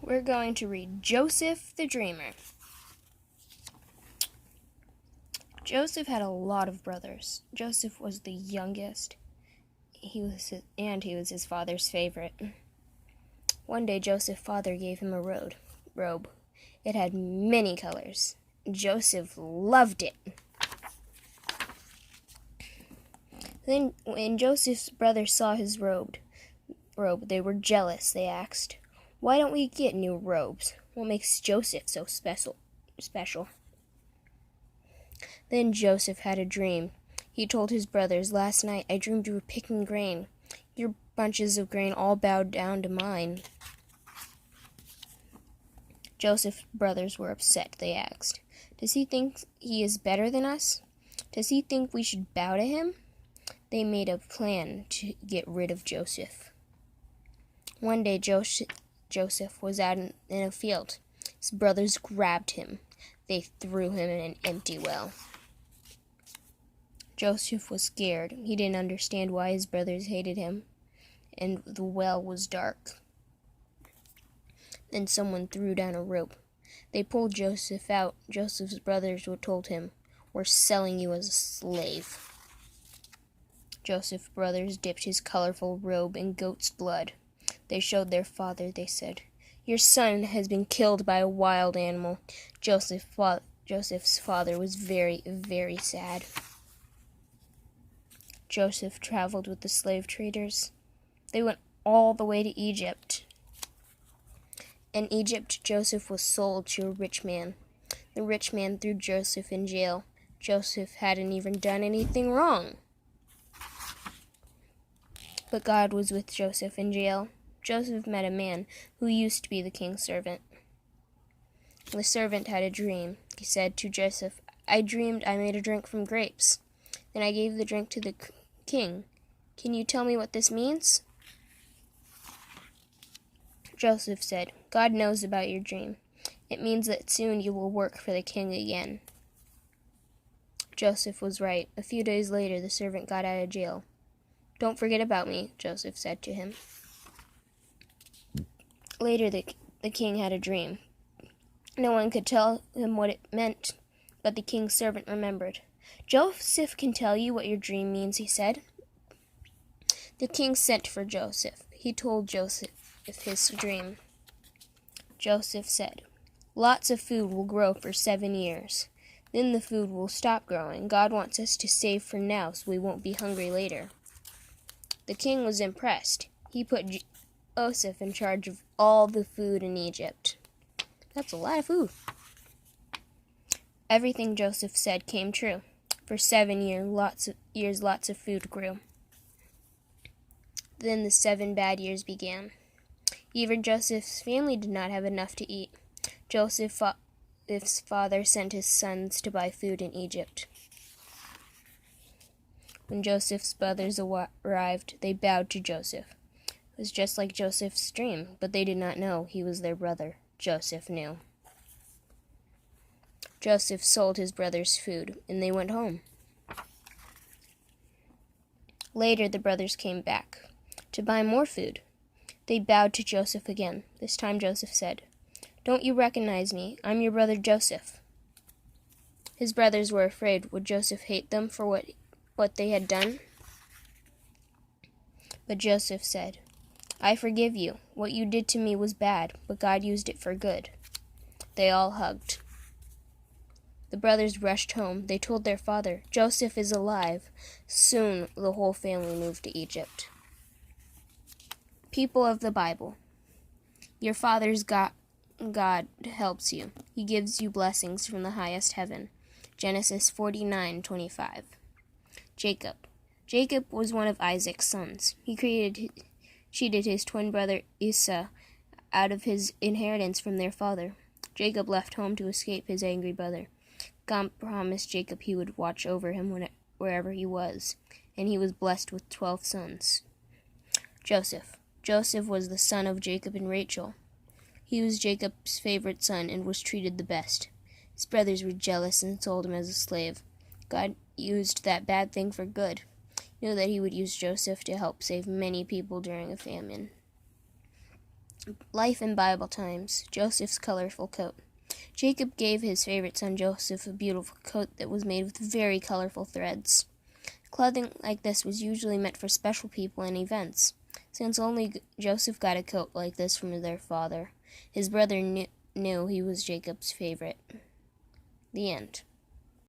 We're going to read Joseph the Dreamer. Joseph had a lot of brothers. Joseph was the youngest. He was his father's favorite. One day Joseph's father gave him a robe. It had many colors. Joseph loved it. Then when Joseph's brothers saw his robe, they were jealous. They asked, "Why don't we get new robes? What makes Joseph so special?" Then Joseph had a dream. He told his brothers, "Last night I dreamed you were picking grain. Your bunches of grain all bowed down to mine." Joseph's brothers were upset. They asked, "Does he think he is better than us? Does he think we should bow to him?" They made a plan to get rid of Joseph. One day Joseph was out in a field. His brothers grabbed him. They threw him in an empty well. Joseph was scared. He didn't understand why his brothers hated him, and the well was dark. Then someone threw down a rope. They pulled Joseph out. Joseph's brothers told him, "We're selling you as a slave." Joseph's brothers dipped his colorful robe in goat's blood. They showed their father. They said, "Your son has been killed by a wild animal." Joseph's father was very, very sad. Joseph traveled with the slave traders. They went all the way to Egypt. In Egypt, Joseph was sold to a rich man. The rich man threw Joseph in jail. Joseph hadn't even done anything wrong. But God was with Joseph in jail. Joseph met a man who used to be the king's servant. The servant had a dream. He said to Joseph, "I dreamed I made a drink from grapes. Then I gave the drink to the king. Can you tell me what this means?" Joseph said, "God knows about your dream. It means that soon you will work for the king again." Joseph was right. A few days later, the servant got out of jail. "Don't forget about me," Joseph said to him. Later, the king had a dream. No one could tell him what it meant, but the king's servant remembered. "Joseph can tell you what your dream means," he said. The king sent for Joseph. He told Joseph his dream. Joseph said, "Lots of food will grow for 7 years. Then the food will stop growing. God wants us to save for now so we won't be hungry later." The king was impressed. He put Joseph in charge of all the food in Egypt. That's a lot of food. Everything Joseph said came true. For 7 years, lots of food grew. Then the 7 bad years began. Even Joseph's family did not have enough to eat. Joseph's father sent his sons to buy food in Egypt. When Joseph's brothers arrived, they bowed to Joseph. It was just like Joseph's dream, but they did not know he was their brother. Joseph knew. Joseph sold his brothers' food, and they went home. Later, the brothers came back to buy more food. They bowed to Joseph again. This time Joseph said, "Don't you recognize me? I'm your brother Joseph." His brothers were afraid. Would Joseph hate them for what they had done? But Joseph said, "I forgive you. What you did to me was bad, but God used it for good." They all hugged. The brothers rushed home. They told their father, "Joseph is alive." Soon the whole family moved to Egypt. People of the Bible, your father's God helps you. He gives you blessings from the highest heaven. Genesis 49:25. Jacob was one of Isaac's sons. He cheated his twin brother Esau out of his inheritance from their father. Jacob left home to escape his angry brother. God promised Jacob he would watch over him wherever he was, and he was blessed with 12 sons. Joseph was the son of Jacob and Rachel. He was Jacob's favorite son and was treated the best. His brothers were jealous and sold him as a slave. God used that bad thing for good. He knew that he would use Joseph to help save many people during a famine. Life in Bible Times. Joseph's colorful coat. Jacob gave his favorite son Joseph a beautiful coat that was made with very colorful threads. Clothing like this was usually meant for special people and events, since only Joseph got a coat like this from their father. His brother knew he was Jacob's favorite. The end.